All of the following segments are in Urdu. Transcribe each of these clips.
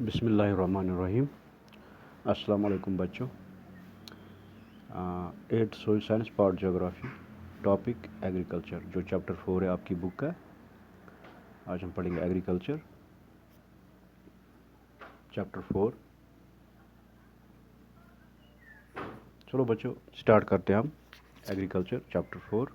بسم اللہ الرحمن الرحیم. السلام علیکم بچوں. 8 سوئل سائنس پارٹ جغرافی ٹاپک ایگریکلچر جو چیپٹر 4 ہے آپ کی بک کا. آج ہم پڑھیں گے ایگریکلچر چیپٹر 4. چلو بچوں اسٹارٹ کرتے ہیں ہم agriculture chapter 4.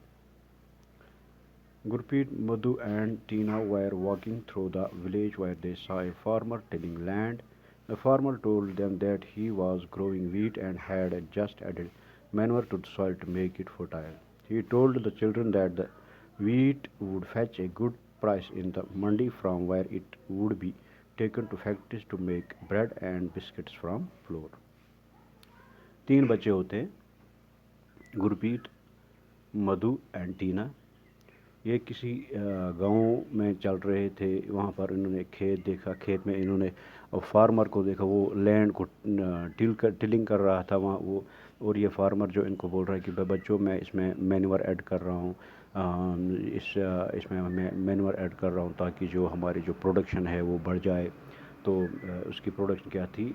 Gurpreet, Madhu and Tina were walking through the village where they saw a farmer tilling land. The farmer told them that he was growing wheat and had just added manure to the soil to make it fertile. He told the children that the wheat would fetch a good price in the mandi from where it would be taken to factories to make bread and biscuits from flour. 3 بچے ہوتے ہیں, گرپریت, مدھو اینڈ ٹینا. یہ کسی گاؤں میں چل رہے تھے. وہاں پر انہوں نے کھیت دیکھا. کھیت میں انہوں نے فارمر کو دیکھا, وہ لینڈ کو ٹلنگ کر رہا تھا وہاں وہ. اور یہ فارمر جو ان کو بول رہا ہے کہ بچوں میں اس میں مینور ایڈ کر رہا ہوں, اس میں میں مینور ایڈ کر رہا ہوں تاکہ جو ہماری جو پروڈکشن ہے وہ بڑھ جائے. تو اس کی پروڈکشن کیا تھی,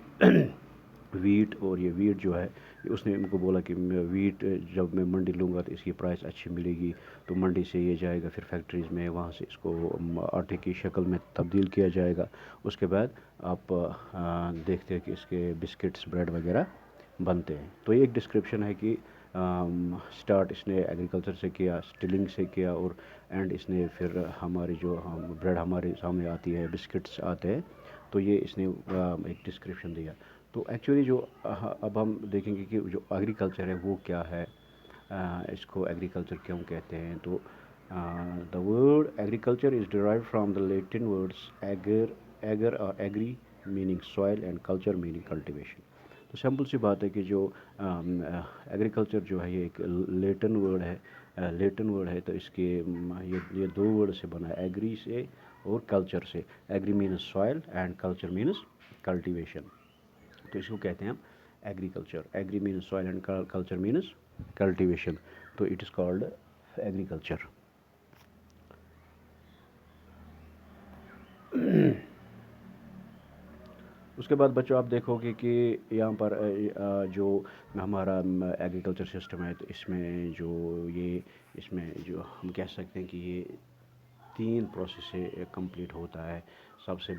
ویٹ. اور یہ ویٹ جو ہے اس نے ان کو بولا کہ ویٹ جب میں منڈی لوں گا تو اس کی پرائس اچھی ملے گی. تو منڈی سے یہ جائے گا پھر فیکٹریز میں, وہاں سے اس کو آٹے کی شکل میں تبدیل کیا جائے گا. اس کے بعد آپ دیکھتے ہیں کہ اس کے بسکٹس, بریڈ وغیرہ بنتے ہیں. تو یہ ایک ڈسکرپشن ہے کہ سٹارٹ اس نے ایگریکلچر سے کیا, سٹلنگ سے کیا, اور اینڈ اس نے پھر ہماری جو بریڈ ہمارے سامنے آتی ہے, بسکٹس آتے ہیں. تو یہ اس نے ایک ڈسکرپشن دیا. تو ایکچولی جو اب ہم دیکھیں گے کہ جو ایگریکلچر ہے وہ کیا ہے, اس کو ایگریکلچر کیوں کہتے ہیں. تو the word agriculture is derived from the Latin words ager اور agri meaning soil and culture meaning cultivation. تو سمپل سی بات ہے کہ جو ایگریکلچر جو ہے یہ ایک لیٹن ورڈ ہے. تو اس کے یہ 2 ورڈ سے بنا ہے, ایگری سے اور کلچر سے. Agri means soil and culture means cultivation. تو اس کو کہتے ہیں ہم agriculture. Agri means soil and culture means cultivation. تو اٹ از کالڈ ایگریکلچر. اس کے بعد بچوں آپ دیکھو گے کہ یہاں پر جو ہمارا ایگریکلچر سسٹم ہے, تو اس میں اس میں جو ہم کہہ سکتے ہیں کہ یہ 3 پروسیس سے کمپلیٹ ہوتا ہے. سب سے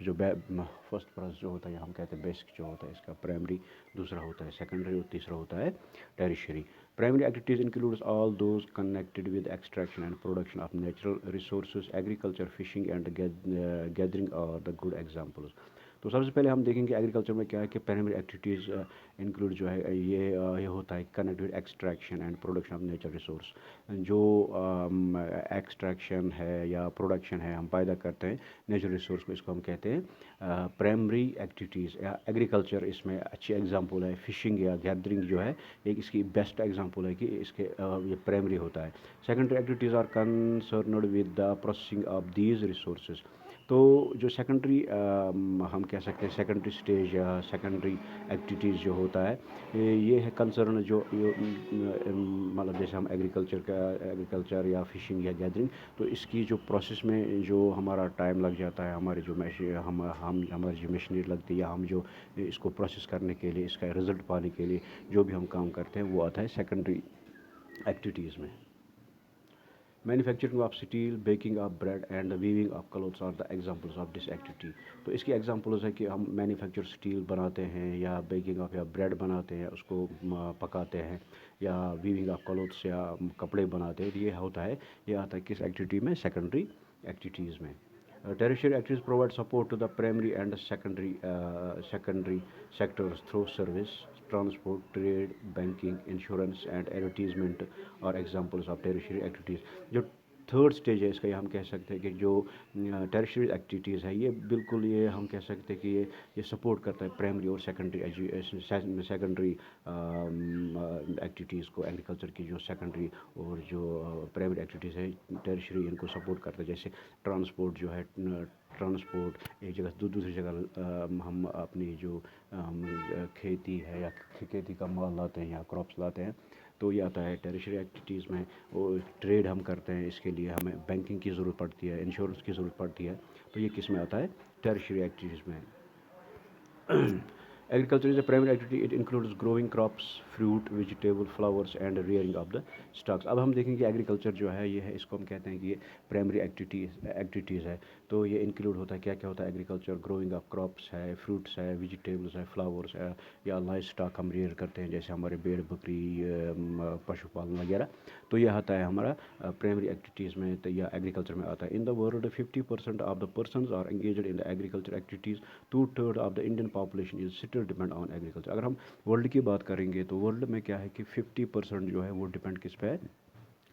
جو فرسٹ پروسیس جو ہوتا ہے ہم کہتے ہیں بیسک جو ہوتا ہے اس کا پرائمری, دوسرا ہوتا ہے سیکنڈری, اور تیسرا ہوتا ہے ٹیریشری. Primary activities includes all those connected with extraction and production of natural resources. Agriculture, fishing and gathering are the good examples. تو سب سے پہلے ہم دیکھیں گے ایگریکلچر میں کیا ہے کہ پرائمری ایکٹیویٹیز انکلوڈ جو ہے یہ ہوتا ہے connect with extraction and production of nature resource. جو ایکسٹریکشن ہے یا پروڈکشن ہے ہم پیدا کرتے ہیں نیچرل ریسورس کو, اس کو ہم کہتے ہیں پرائمری ایکٹیویٹیز. یا ایگریکلچر اس میں اچھی ایگزامپل ہے. فشنگ یا گیدرنگ جو ہے ایک اس کی بیسٹ ایگزامپل ہے کہ اس کے یہ پرائمری ہوتا ہے. Secondary activities are concerned with the processing of these resources. تو جو سیکنڈری ہم کہہ سکتے ہیں سیکنڈری اسٹیج یا سیکنڈری ایکٹیویٹیز جو ہوتا ہے یہ ہے کنسرن جو مطلب جیسے ہم ایگریکلچر یا فشنگ یا گیدرنگ, تو اس کی جو پروسیس میں جو ہمارا ٹائم لگ جاتا ہے, ہماری جو ہماری جو مشینری لگتی ہے, یا ہم جو اس کو پروسیس کرنے کے لیے, اس کا رزلٹ پانے کے لیے جو بھی ہم کام کرتے ہیں وہ آتا ہے سیکنڈری ایکٹیویٹیز میں. Manufacturing of steel, baking of bread and the weaving of clothes are the examples of this activity. تو اس کی ایگزامپلز ہے کہ ہم مینوفیکچر اسٹیل بناتے ہیں, یا بیکنگ آف یا بریڈ بناتے ہیں, اس کو پکاتے ہیں, یا ویونگ آف کلوتھس یا کپڑے بناتے ہیں. یہ ہوتا ہے, یہ آتا ہے کس ایکٹیویٹی میں, سیکنڈری ایکٹیویٹیز میں. Tertiary activities provide support to the primary and secondary sectors through service, transport, trade, banking, insurance and advertisement are examples of tertiary activities. جو تھرڈ اسٹیج ہے اس کا, یہ ہم کہہ سکتے ہیں کہ جو ٹیریشری ایکٹیویٹیز ہے یہ بالکل یہ ہم کہہ سکتے ہیں کہ یہ سپورٹ کرتا ہے پرائمری اور سیکنڈری ایکٹیویٹیز کو. ایگریکلچر کی جو سیکنڈری اور جو پرائمری ایکٹیویٹیز ہے ٹیریشری ان کو سپورٹ کرتا ہے. جیسے ٹرانسپورٹ جو ہے, ٹرانسپورٹ ایک جگہ سے دوسری جگہ ہم اپنی جو کھیتی ہے یا کھیتی کا مال لاتے ہیں یا کراپس لاتے ہیں, تو یہ آتا ہے ٹیریشری ایکٹیویٹیز میں. اور ٹریڈ ہم کرتے ہیں, اس کے لیے ہمیں بینکنگ کی ضرورت پڑتی ہے, انشورنس کی ضرورت پڑتی ہے, تو یہ کس میں آتا ہے, ٹیریشری ایکٹیویٹیز میں. Agriculture is a primary activity. It includes growing crops, fruit, vegetable, flowers and rearing of the stocks. اب ہم دیکھیں گے ایگریکلچر جو ہے یہ ہے اس کو ہم کہتے ہیں کہ یہ پرائمری ایکٹیویٹیز ہے. تو یہ انکلوڈ ہوتا ہے کیا کیا ہوتا ہے ایگریکلچر, گروئنگ آف کراپس ہے, فروٹس ہے, ویجیٹیبلس ہے, فلاورس ہے, یا لائف اسٹاک ہم ریئر کرتے ہیں جیسے ہمارے بھیڑ بکری, پشو پالن وغیرہ. تو یہ آتا ہے ہمارا پرائمری ایکٹیویٹیز میں یا ایگریکلچر میں آتا ہے. In the world 50% of the persons are engaged in the agriculture activities. 2/3 of the Indian population is still depend on agriculture. اگر ہم ورلڈ کی بات کریں گے تو ورلڈ میں کیا ہے کہ 50% جو ہے وہ ڈپینڈ کس پہ ہے,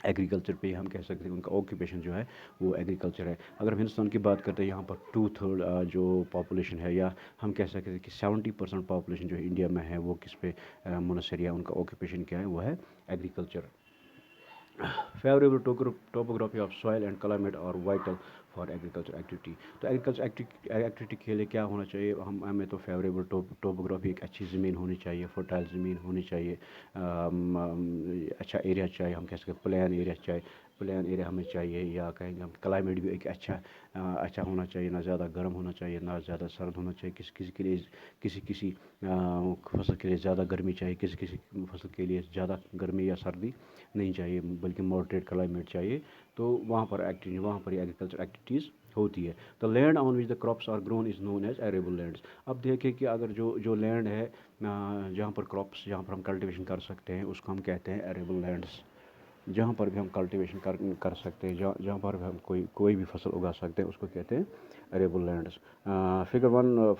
ایگریکلچر پہ. ہم کہہ سکتے ہیں ان کا آکوپیشن جو ہے وہ ایگریکلچر ہے. اگر ہم ہندوستان کی بات کرتے ہیں یہاں پر 2/3 جو پاپولیشن ہے, یا ہم کہہ سکتے ہیں کہ 70% پاپولیشن جو انڈیا میں ہے وہ کس پہ منحصر, یا ان کا آکوپیشن کیا ہے, وہ ہے agriculture. Favourable topography of soil and climate اور وائٹل فار ایگریکلچر ایکٹیویٹی. تو ایگریکلچر ایکٹیویٹی کے لیے کیا ہونا چاہیے, ہمیں تو فیوریبل ٹوپوگرافی, ایک اچھی زمین ہونی چاہیے, فرٹائل زمین ہونی چاہیے, اچھا ایریا چاہیے, ہم کہہ سکتے ہیں پلین ایریا ہمیں چاہیے, یا کہیں گے ہم کلائمیٹ بھی ایک اچھا ہونا چاہیے, نہ زیادہ گرم ہونا چاہیے نہ زیادہ سرد ہونا چاہیے. کسی کے لیے کسی فصل کے لیے زیادہ گرمی چاہیے, کسی فصل کے لیے زیادہ گرمی یا سردی نہیں چاہیے, بلکہ ماڈریٹ کلائمیٹ چاہیے. تو وہاں پر یہ ایگریکلچر ایکٹیویٹیز ہوتی ہے. تو land on which the crops are grown is known as arable lands. اب دیکھیں کہ اگر جو لینڈ ہے جہاں پر کراپس, جہاں پر ہم کلٹیویشن کر سکتے ہیں, اس کو ہم کہتے ہیں ایریبل لینڈس. جہاں پر بھی ہم کلٹیویشن کر سکتے ہیں, جہاں پر بھی ہم کوئی بھی فصل اگا سکتے ہیں, اس کو کہتے ہیں ایریبل lands. Figure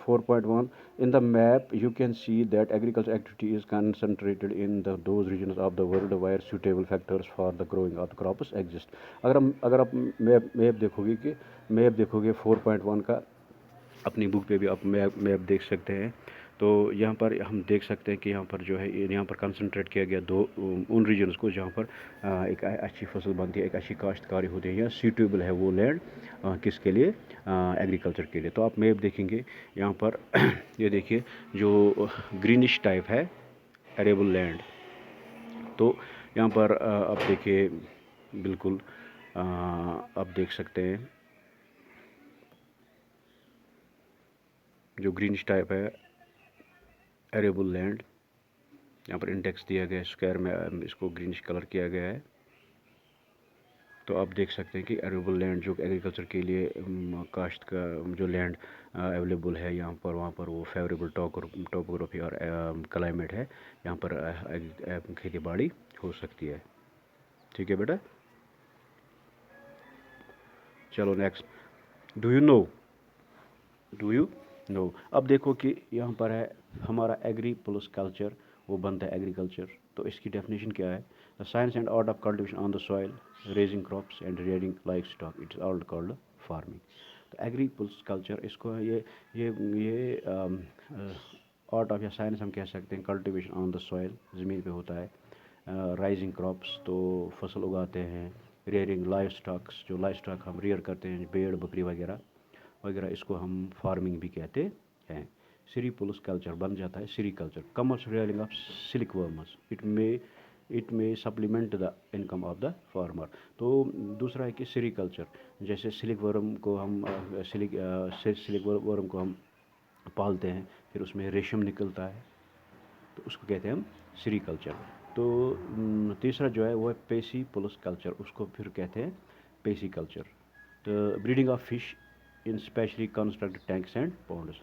4.1 in the map you can see that agriculture activity is concentrated in those regions of the world where suitable factors for the growing of the crops exist. اگر آپ میپ دیکھو گے 4.1 کا, اپنی بک پہ بھی آپ میپ دیکھ سکتے ہیں. تو یہاں پر ہم دیکھ سکتے ہیں کہ یہاں پر جو ہے یہاں پر کنسنٹریٹ کیا گیا ان ریجنز کو جہاں پر ایک اچھی فصل بنتی ہے, ایک اچھی کاشتکاری ہوتی ہے, یا سیٹیبل ہے وہ لینڈ کس کے لیے, ایگریکلچر کے لیے. تو آپ میپ دیکھیں گے یہاں پر یہ دیکھیے جو گرینش ٹائپ ہے ایریبل لینڈ. تو یہاں پر آپ دیکھیے بالکل آپ دیکھ سکتے ہیں جو گرینش ٹائپ ہے ایریبل لینڈ, یہاں پر انڈیکس دیا گیا ہے, اسکوائر میں اس کو گرینش کلر کیا گیا ہے. تو آپ دیکھ سکتے ہیں کہ ایریبل لینڈ جو ایگریکلچر کے لیے کاشت کا جو لینڈ اویلیبل ہے یہاں پر, وہاں پر وہ فیوریبل ٹوپوگرافی اور کلائمیٹ ہے, یہاں پر کھیتی باڑی ہو سکتی ہے. ٹھیک ہے بیٹا, چلو نیکسٹ. Do you know. اب دیکھو کہ یہاں پر ہے ہمارا ایگری پلس کلچر, وہ بنتا ہے ایگریکلچر. تو اس کی ڈیفینیشن کیا ہے, science and art of cultivation on the soil, raising crops and rearing livestock, it is all called farming. تو ایگری پلس کلچر, اس کو یہ آرٹ آف یا سائنس ہم کہہ سکتے ہیں. کلٹیویشن آن دا سوائل, زمین پہ ہوتا ہے. رائزنگ کراپس, تو فصل اگاتے ہیں. ریئرنگ لائف اسٹاکس, جو لائف اسٹاک ہم ریئر کرتے ہیں, بھیڑ بکری وغیرہ, اس کو ہم فارمنگ بھی کہتے ہیں. سری پولس کلچر بن جاتا ہے sericulture. Commercial rearing of silkworms, it may supplement the income of the farmer. تو دوسرا ہے کہ سری کلچر, جیسے سلک ورم کو ہم پالتے ہیں, پھر اس میں ریشم نکلتا ہے, تو اس کو کہتے ہیں ہم سری کلچر. تو تیسرا جو ہے وہ ہے پیسی پولس کلچر, اس کو پھر کہتے ہیں پیسی کلچر. تو breeding of fish in specially constructed tanks and ponds,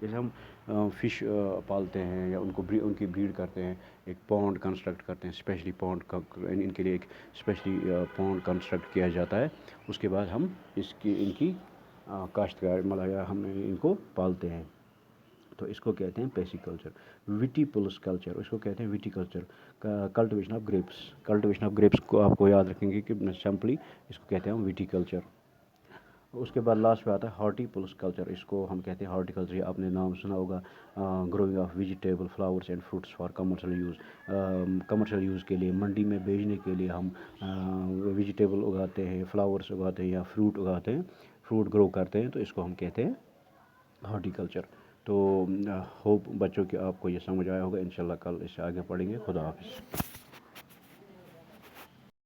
جیسے ہم فش پالتے ہیں یا ان کی بریڈ کرتے ہیں, ایک پونڈ کنسٹرکٹ کرتے ہیں, اسپیشلی پونڈ کا ان کے لیے ایک اسپیشلی پونڈ کنسٹرکٹ کیا جاتا ہے. اس کے بعد ہم ان کی کاشتکار مطلب ہم ان کو پالتے ہیں, تو اس کو کہتے ہیں پیسی کلچر. وٹی پولس کلچر, اس کو کہتے ہیں viticulture. Cultivation of grapes کو آپ کو یاد رکھیں گے کہ سمپلی اس کو کہتے ہیں ہم وٹی کلچر. اس کے بعد لاسٹ پہ آتا ہے ہارٹی پولس کلچر, اس کو ہم کہتے ہیں ہارٹی کلچر. آپ نے نام سنا ہوگا, growing of vegetable, flowers and fruits for commercial use کے لیے, منڈی میں بیچنے کے لیے ہم ویجیٹیبل اگاتے ہیں, فلاورس اگاتے ہیں, یا فروٹ اگاتے ہیں, فروٹ گرو کرتے ہیں, تو اس کو ہم کہتے ہیں ہارٹی کلچر. تو ہوپ بچوں کہ آپ کو یہ سمجھ آیا ہوگا. انشاءاللہ کل اس سے آگے پڑھیں گے. خدا حافظ.